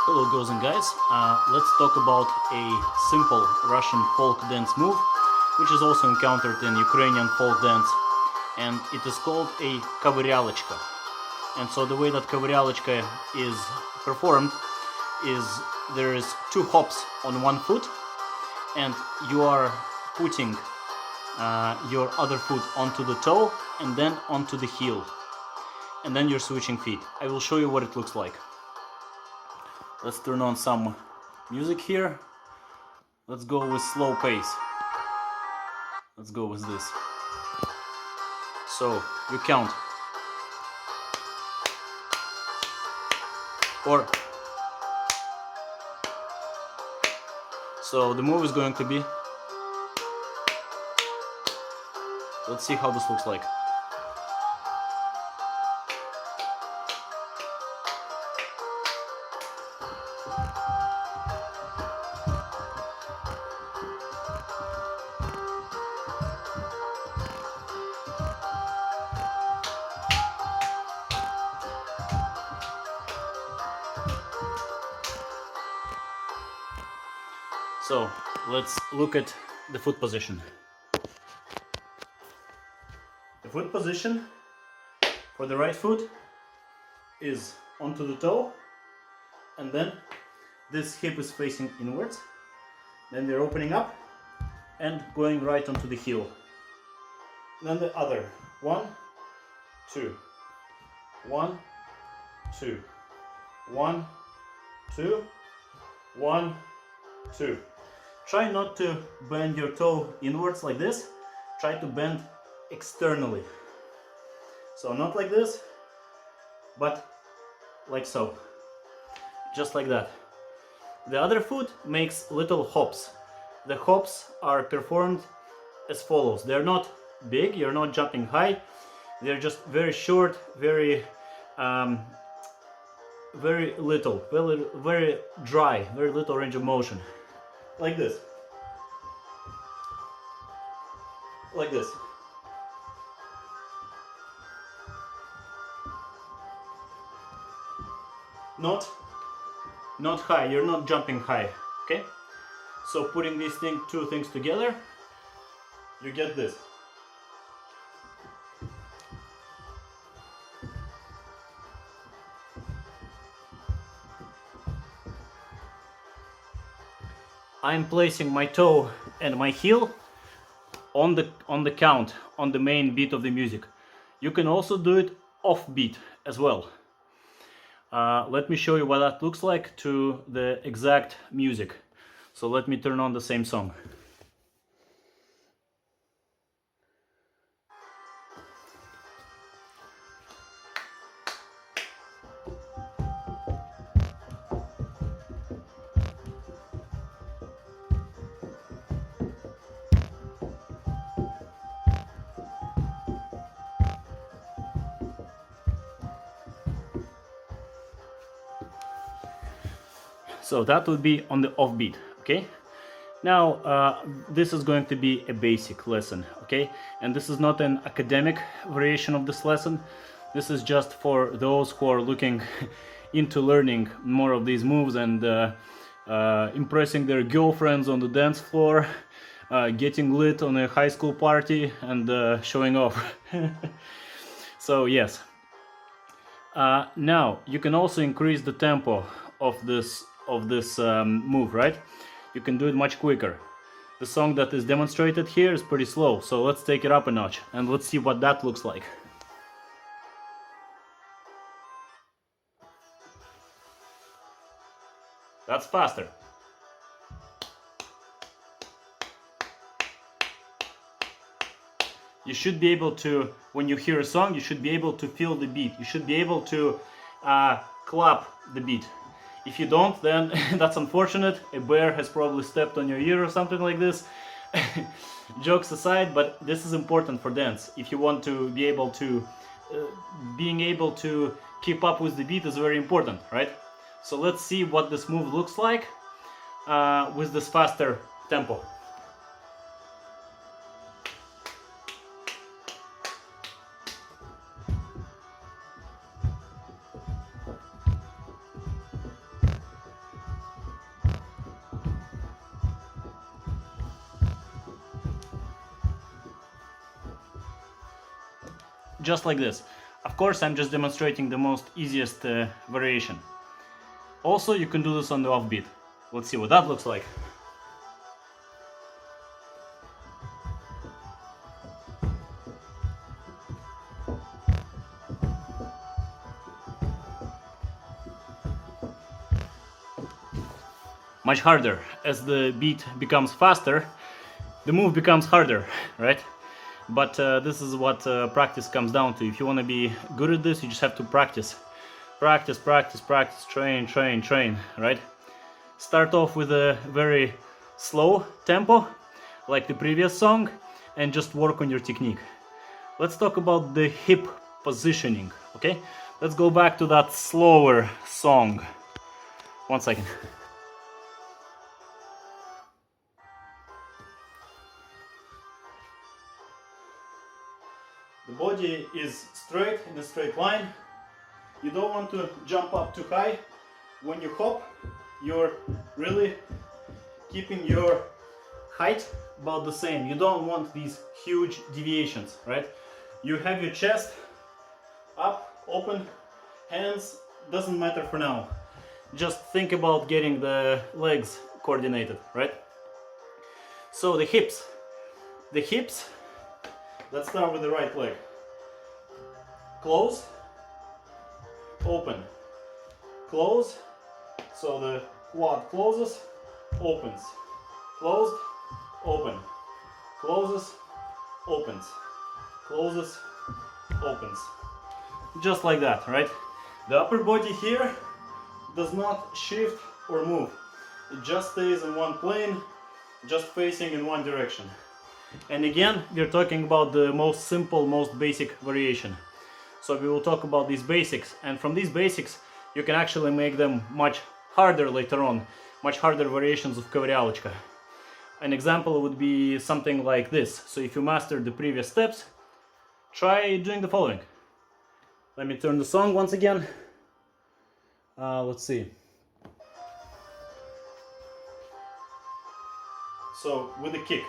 Hello girls and guys, let's talk about a simple Russian folk dance move which is also encountered in Ukrainian folk dance, and it is called a Kovyryalochka. And so the way that Kovyryalochka is performed is there is two hops on one foot and you are putting your other foot onto the toe and then onto the heel, and then you're switching feet. I will show you what it looks like. Let's turn on some music here. Let's go with slow pace. Let's go with this. So you count. Or so the move is going to be, let's see how this looks like. So let's look at the foot position. The foot position for the right foot is onto the toe, and then this hip is facing inwards. Then they're opening up and going right onto the heel. Then the other. 1, 2. 1, 2. 1, 2. 1, 2. Try not to bend your toe inwards like this. Try to bend externally. So not like this, but like so. Just like that. The other foot makes little hops. The hops are performed as follows. They're not big, you're not jumping high. They're just very short, very little, very dry, very little range of motion. Like this. Like this. Not high, you're not jumping high, okay? So putting these two things together, you get this. I'm placing my toe and my heel on the count, on the main beat of the music. You can also do it off beat as well. Let me show you what that looks like to the exact music. So let me turn on the same song. So that would be on the offbeat, okay? Now, this is going to be a basic lesson, okay? And this is not an academic variation of this lesson. This is just for those who are looking into learning more of these moves and impressing their girlfriends on the dance floor, getting lit on a high school party, and showing off. So, yes. Now, you can also increase the tempo of this move, right? You can do it much quicker. The song that is demonstrated here is pretty slow, so let's take it up a notch and let's see what that looks like. That's faster. You should be able to, when you hear a song, you should be able to feel the beat. You should be able to clap the beat. If you don't, then that's unfortunate. A bear has probably stepped on your ear or something like this. Jokes aside, but this is important for dance. If you want to be able to, being able to keep up with the beat is very important, right? So let's see what this move looks like with this faster tempo. just like this. Of course, I'm just demonstrating the most easiest variation. Also, you can do this on the offbeat. Let's see what that looks like. Much harder. As the beat becomes faster, the move becomes harder, right? But this is what practice comes down to. If you want to be good at this, you just have to practice. Practice, practice, practice, train, train, train, right? Start off with a very slow tempo, like the previous song, and just work on your technique. Let's talk about the hip positioning, okay? Let's go back to that slower song. 1 second. The body is straight, in a straight line. You don't want to jump up too high. When you hop, you're really keeping your height about the same. You don't want these huge deviations, right? You have your chest up, open, hands, doesn't matter for now. Just think about getting the legs coordinated, right? So the hips, let's start with the right leg. Close, open, close, so the quad closes, opens, closed, open, closes, opens, closes, opens. Just like that, right? The upper body here does not shift or move. It just stays in one plane, just facing in one direction. And again, we're talking about the most simple, most basic variation. So we will talk about these basics, and from these basics you can actually make them much harder later on, much harder variations of Kovyryalochka. An example would be something like this. So if you master the previous steps, try doing the following. Let me turn the song once again. Let's see. So with the kick.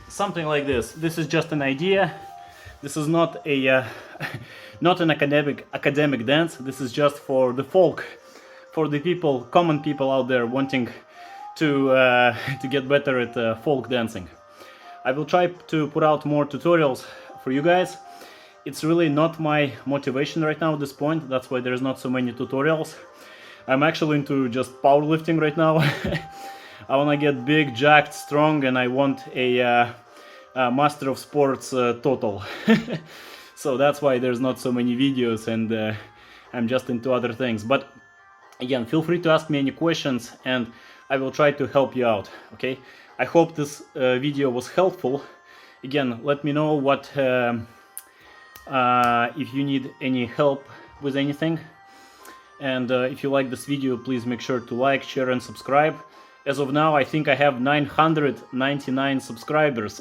Something like this. This is just an idea. This is not a not an academic dance. This is just for the folk, for the people, common people out there wanting to get better at folk dancing. I will try to put out more tutorials for you guys. It's really not my motivation right now at this point. That's why there's not so many tutorials. I'm actually into just powerlifting right now. I want to get big, jacked, strong, and I want a master of sports total. So that's why there's not so many videos, and I'm just into other things. But again, feel free to ask me any questions and I will try to help you out, okay? I hope this video was helpful. Again, let me know what if you need any help with anything. And if you like this video, please make sure to like, share and subscribe. As of now, I think I have 999 subscribers.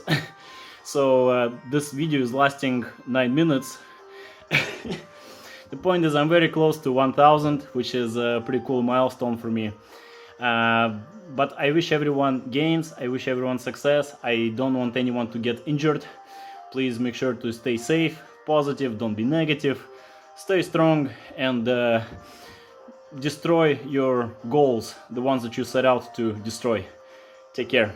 So this video is lasting 9 minutes. The point is, I'm very close to 1000, which is a pretty cool milestone for me. But I wish everyone gains, I wish everyone success. I don't want anyone to get injured. Please make sure to stay safe, positive, don't be negative. Stay strong and destroy your goals, the ones that you set out to destroy. Take care.